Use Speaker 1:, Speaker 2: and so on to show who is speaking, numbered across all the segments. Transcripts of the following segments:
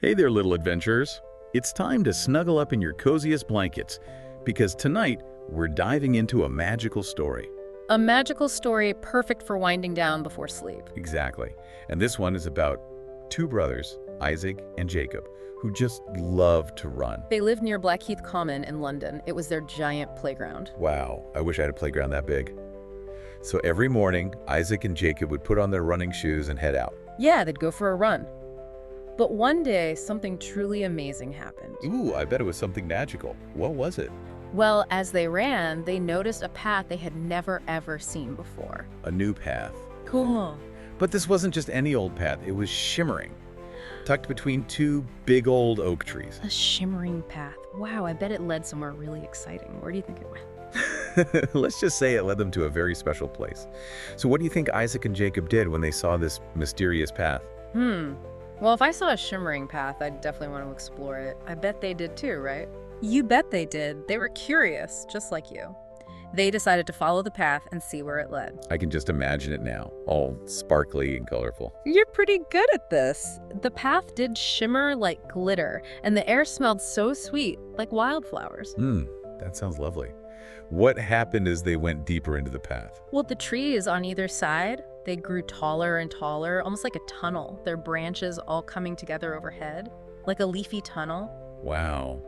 Speaker 1: Hey there, little adventurers. It's time to snuggle up in your coziest blankets, because tonight we're diving into a magical story.
Speaker 2: A magical story perfect for winding down before sleep.
Speaker 1: Exactly. And this one is about two brothers, Isaac and Jacob, who just love to run.
Speaker 2: They lived near Blackheath Common in London. It was their giant playground.
Speaker 1: Wow, I wish I had a playground that big. So every morning, Isaac and Jacob would put on their running shoes and head out.
Speaker 2: Yeah, they'd go for a run. But one day, something truly amazing happened.
Speaker 1: Ooh, I bet it was something magical. What was it?
Speaker 2: Well, as they ran, they noticed a path they had never ever seen before.
Speaker 1: A new path.
Speaker 2: Cool.
Speaker 1: But this wasn't just any old path, it was shimmering, tucked between two big old oak trees.
Speaker 2: A shimmering path. Wow, I bet it led somewhere really exciting. Where do you think it went?
Speaker 1: Let's just say it led them to a very special place. So what do you think Isaac and Jacob did when they saw this mysterious path?
Speaker 2: Well, if I saw a shimmering path, I'd definitely want to explore it. I bet they did too, right?
Speaker 3: You bet they did. They were curious, just like you. They decided to follow the path and see where it led.
Speaker 1: I can just imagine it now, all sparkly and colorful.
Speaker 3: You're pretty good at this. The path did shimmer like glitter, and the air smelled so sweet, like wildflowers.
Speaker 1: That sounds lovely. What happened as they went deeper into the path?
Speaker 3: Well, the trees on either side, they grew taller and taller, almost like a tunnel, their branches all coming together overhead, like a leafy tunnel.
Speaker 1: Wow.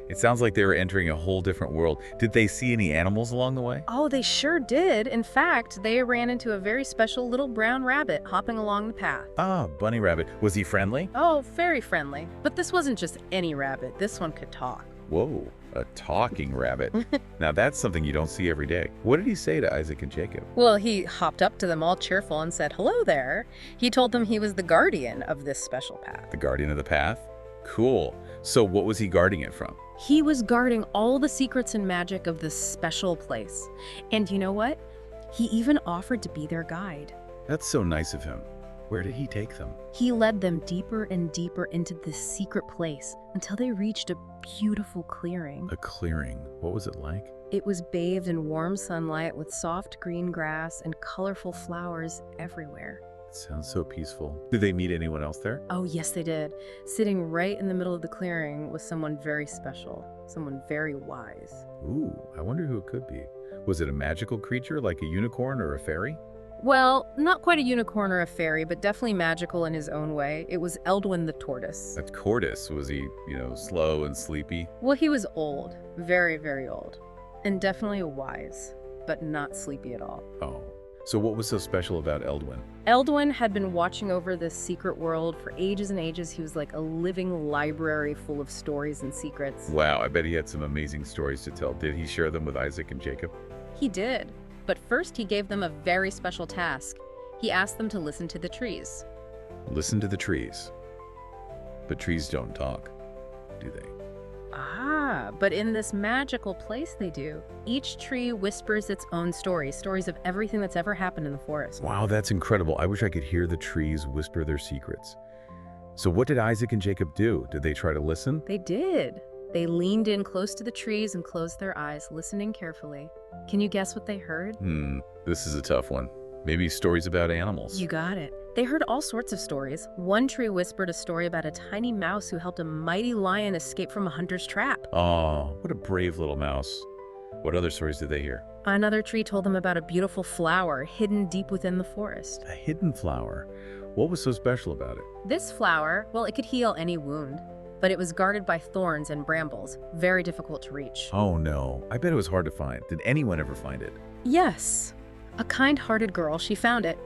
Speaker 1: It sounds like they were entering a whole different world. Did they see any animals along the way?
Speaker 3: Oh, they sure did. In fact, they ran into a very special little brown rabbit hopping along the path.
Speaker 1: Ah, bunny rabbit. Was he friendly?
Speaker 3: Oh, very friendly. But this wasn't just any rabbit. This one could talk.
Speaker 1: Whoa, a talking rabbit. Now that's something you don't see every day. What did he say to Isaac and Jacob?
Speaker 3: Well, he hopped up to them all cheerful and said, "Hello there." He told them he was the guardian of this special path.
Speaker 1: The guardian of the path? Cool. So what was he guarding it from?
Speaker 3: He was guarding all the secrets and magic of this special place. And you know what? He even offered to be their guide.
Speaker 1: That's so nice of him. Where did he take them?
Speaker 3: He led them deeper and deeper into this secret place until they reached a beautiful clearing.
Speaker 1: A clearing. What was it like?
Speaker 3: It was bathed in warm sunlight with soft green grass and colorful flowers everywhere.
Speaker 1: It sounds so peaceful. Did they meet anyone else there?
Speaker 3: Oh, yes, they did. Sitting right in the middle of the clearing was someone very special, someone very wise.
Speaker 1: Ooh, I wonder who it could be. Was it a magical creature like a unicorn or a fairy?
Speaker 3: Well, not quite a unicorn or a fairy, but definitely magical in his own way. It was Eldwin the tortoise.
Speaker 1: A tortoise. Was he, slow and sleepy?
Speaker 3: Well, he was old, very, very old, and definitely wise, but not sleepy at all.
Speaker 1: Oh. So what was so special about Eldwin?
Speaker 3: Eldwin had been watching over this secret world for ages and ages. He was like a living library full of stories and secrets.
Speaker 1: Wow, I bet he had some amazing stories to tell. Did he share them with Isaac and Jacob?
Speaker 3: He did. But first, he gave them a very special task. He asked them to listen to the trees.
Speaker 1: Listen to the trees. But trees don't talk, do they?
Speaker 3: Ah, but in this magical place they do. Each tree whispers its own stories of everything that's ever happened in the forest.
Speaker 1: Wow, that's incredible. I wish I could hear the trees whisper their secrets. So what did Isaac and Jacob do? Did they try to listen?
Speaker 3: They did. They leaned in close to the trees and closed their eyes, listening carefully. Can you guess what they heard?
Speaker 1: This is a tough one. Maybe stories about animals.
Speaker 3: You got it. They heard all sorts of stories. One tree whispered a story about a tiny mouse who helped a mighty lion escape from a hunter's trap.
Speaker 1: Oh, what a brave little mouse. What other stories did they hear?
Speaker 3: Another tree told them about a beautiful flower hidden deep within the forest.
Speaker 1: A hidden flower. What was so special about it?
Speaker 3: This flower, well, it could heal any wound, but it was guarded by thorns and brambles, very difficult to reach.
Speaker 1: Oh no, I bet it was hard to find. Did anyone ever find it?
Speaker 3: Yes. A kind-hearted girl, she found it.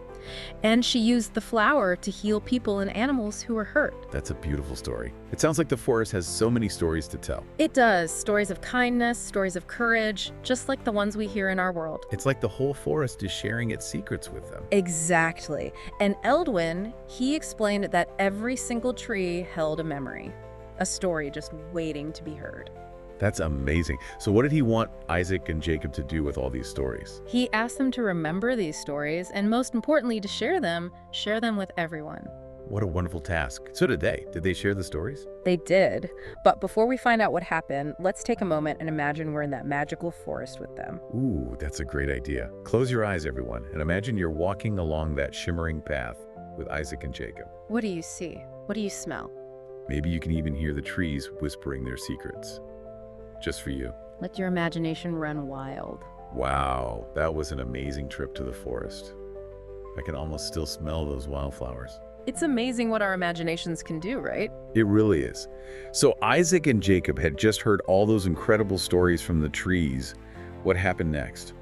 Speaker 3: And she used the flower to heal people and animals who were hurt.
Speaker 1: That's a beautiful story. It sounds like the forest has so many stories to tell.
Speaker 3: It does. Stories of kindness, stories of courage, just like the ones we hear in our world.
Speaker 1: It's like the whole forest is sharing its secrets with them.
Speaker 3: Exactly. And Eldwin, he explained that every single tree held a memory, a story just waiting to be heard.
Speaker 1: That's amazing. So what did he want Isaac and Jacob to do with all these stories?
Speaker 3: He asked them to remember these stories and, most importantly, to share them with everyone.
Speaker 1: What a wonderful task. So did they. Did they share the stories?
Speaker 3: They did. But before we find out what happened, let's take a moment and imagine we're in that magical forest with them.
Speaker 1: Ooh, that's a great idea. Close your eyes, everyone, and imagine you're walking along that shimmering path with Isaac and Jacob.
Speaker 3: What do you see? What do you smell?
Speaker 1: Maybe you can even hear the trees whispering their secrets. Just for you.
Speaker 3: Let your imagination run wild.
Speaker 1: Wow, that was an amazing trip to the forest. I can almost still smell those wildflowers.
Speaker 3: It's amazing what our imaginations can do, right?
Speaker 1: It really is. So Isaac and Jacob had just heard all those incredible stories from the trees. What happened next?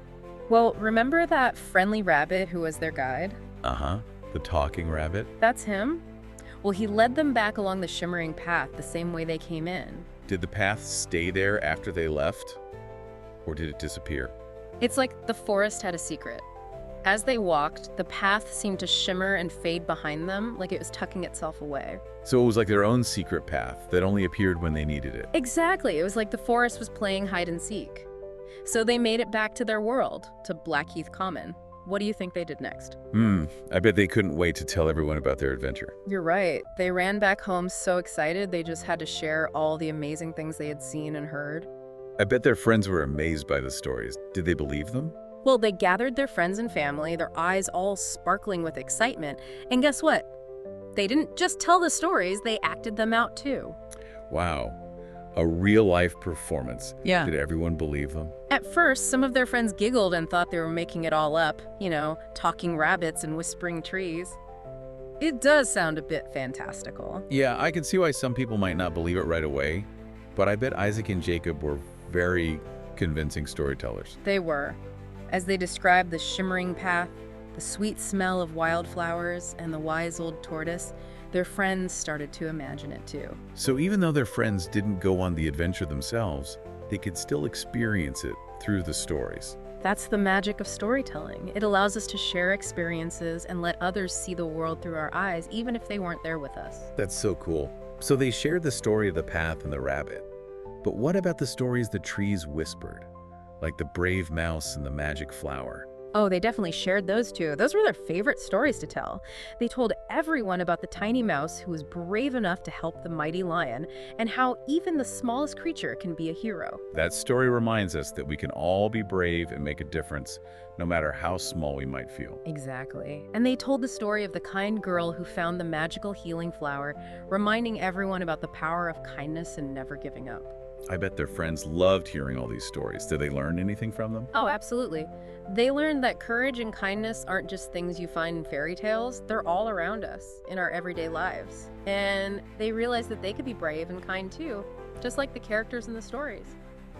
Speaker 3: Well, remember that friendly rabbit who was their guide?
Speaker 1: Uh-huh. The talking rabbit?
Speaker 3: That's him. Well, he led them back along the shimmering path the same way they came in.
Speaker 1: Did the path stay there after they left? Or did it disappear?
Speaker 3: It's like the forest had a secret. As they walked, the path seemed to shimmer and fade behind them, like it was tucking itself away.
Speaker 1: So it was like their own secret path that only appeared when they needed it.
Speaker 3: Exactly. It was like the forest was playing hide and seek. So they made it back to their world, to Blackheath Common. What do you think they did next?
Speaker 1: I bet they couldn't wait to tell everyone about their adventure.
Speaker 3: You're right. They ran back home so excited they just had to share all the amazing things they had seen and heard.
Speaker 1: I bet their friends were amazed by the stories. Did they believe them?
Speaker 3: Well, they gathered their friends and family, their eyes all sparkling with excitement. And guess what? They didn't just tell the stories, they acted them out too.
Speaker 1: Wow. A real-life performance.
Speaker 3: Yeah.
Speaker 1: Did everyone believe them?
Speaker 3: At first, some of their friends giggled and thought they were making it all up, talking rabbits and whispering trees. It does sound a bit fantastical.
Speaker 1: Yeah, I can see why some people might not believe it right away, but I bet Isaac and Jacob were very convincing storytellers.
Speaker 3: They were. As they described the shimmering path, the sweet smell of wildflowers, and the wise old tortoise, their friends started to imagine it too.
Speaker 1: So even though their friends didn't go on the adventure themselves, they could still experience it through the stories.
Speaker 3: That's the magic of storytelling. It allows us to share experiences and let others see the world through our eyes, even if they weren't there with us.
Speaker 1: That's so cool. So they shared the story of the path and the rabbit. But what about the stories the trees whispered? Like the brave mouse and the magic flower?
Speaker 3: Oh, they definitely shared those too. Those were their favorite stories to tell. They told everyone about the tiny mouse who was brave enough to help the mighty lion, and how even the smallest creature can be a hero.
Speaker 1: That story reminds us that we can all be brave and make a difference, no matter how small we might feel.
Speaker 3: Exactly. And they told the story of the kind girl who found the magical healing flower, reminding everyone about the power of kindness and never giving up.
Speaker 1: I bet their friends loved hearing all these stories. Did they learn anything from them?
Speaker 3: Oh, absolutely. They learned that courage and kindness aren't just things you find in fairy tales. They're all around us in our everyday lives. And they realized that they could be brave and kind too, just like the characters in the stories.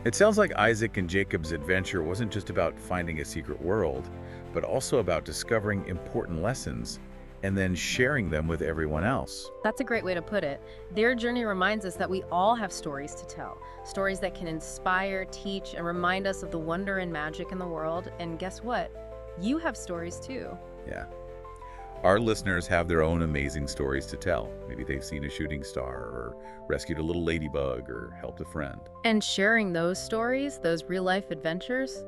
Speaker 1: It sounds like Isaac and Jacob's adventure wasn't just about finding a secret world, but also about discovering important lessons and then sharing them with everyone else.
Speaker 3: That's a great way to put it. Their journey reminds us that we all have stories to tell. Stories that can inspire, teach, and remind us of the wonder and magic in the world. And guess what? You have stories too.
Speaker 1: Yeah. Our listeners have their own amazing stories to tell. Maybe they've seen a shooting star or rescued a little ladybug or helped a friend.
Speaker 3: And sharing those stories, those real-life adventures,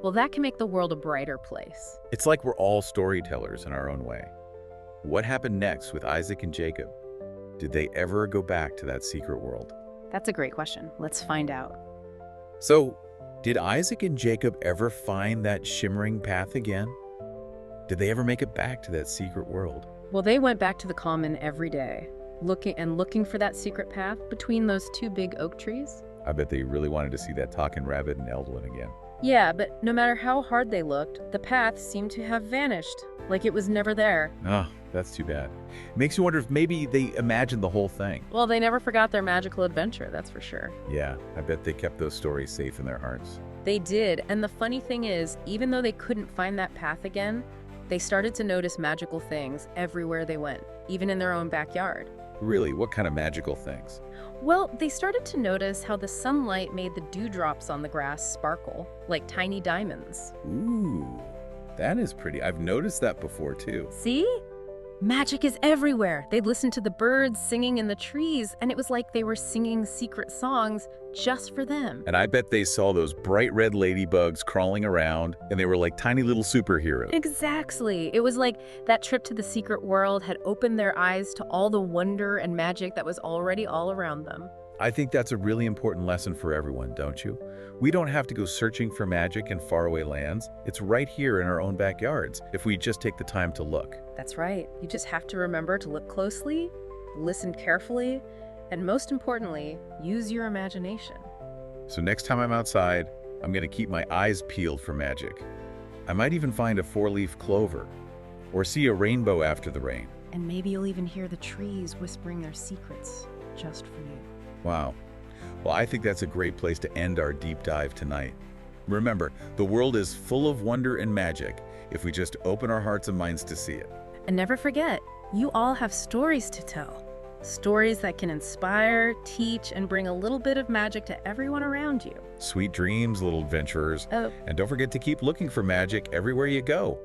Speaker 3: well, that can make the world a brighter place.
Speaker 1: It's like we're all storytellers in our own way. What happened next with Isaac and Jacob? Did they ever go back to that secret world?
Speaker 3: That's a great question. Let's find out.
Speaker 1: So, did Isaac and Jacob ever find that shimmering path again? Did they ever make it back to that secret world?
Speaker 3: Well, they went back to the common every day, looking for that secret path between those two big oak trees.
Speaker 1: I bet they really wanted to see that talking rabbit and Eldwin again.
Speaker 3: Yeah, but no matter how hard they looked, the path seemed to have vanished, like it was never there.
Speaker 1: Oh, that's too bad. It makes you wonder if maybe they imagined the whole thing.
Speaker 3: Well, they never forgot their magical adventure, that's for sure.
Speaker 1: Yeah, I bet they kept those stories safe in their hearts.
Speaker 3: They did, and the funny thing is, even though they couldn't find that path again, they started to notice magical things everywhere they went, even in their own backyard.
Speaker 1: Really, what kind of magical things?
Speaker 3: Well, they started to notice how the sunlight made the dewdrops on the grass sparkle, like tiny diamonds.
Speaker 1: Ooh, that is pretty. I've noticed that before, too.
Speaker 3: See? Magic is everywhere. They'd listen to the birds singing in the trees, and it was like they were singing secret songs just for them.
Speaker 1: And I bet they saw those bright red ladybugs crawling around, and they were like tiny little superheroes.
Speaker 3: Exactly. It was like that trip to the secret world had opened their eyes to all the wonder and magic that was already all around them.
Speaker 1: I think that's a really important lesson for everyone, don't you? We don't have to go searching for magic in faraway lands. It's right here in our own backyards, if we just take the time to look.
Speaker 3: That's right. You just have to remember to look closely, listen carefully, And most importantly, use your imagination.
Speaker 1: So next time I'm outside, I'm going to keep my eyes peeled for magic. I might even find a four-leaf clover or see a rainbow after the rain.
Speaker 3: And maybe you'll even hear the trees whispering their secrets just for you.
Speaker 1: Wow. Well, I think that's a great place to end our deep dive tonight. Remember, the world is full of wonder and magic if we just open our hearts and minds to see it.
Speaker 3: And never forget, you all have stories to tell. Stories that can inspire, teach, and bring a little bit of magic to everyone around you.
Speaker 1: Sweet dreams, little adventurers.
Speaker 3: Oh,
Speaker 1: And don't forget to keep looking for magic everywhere you go.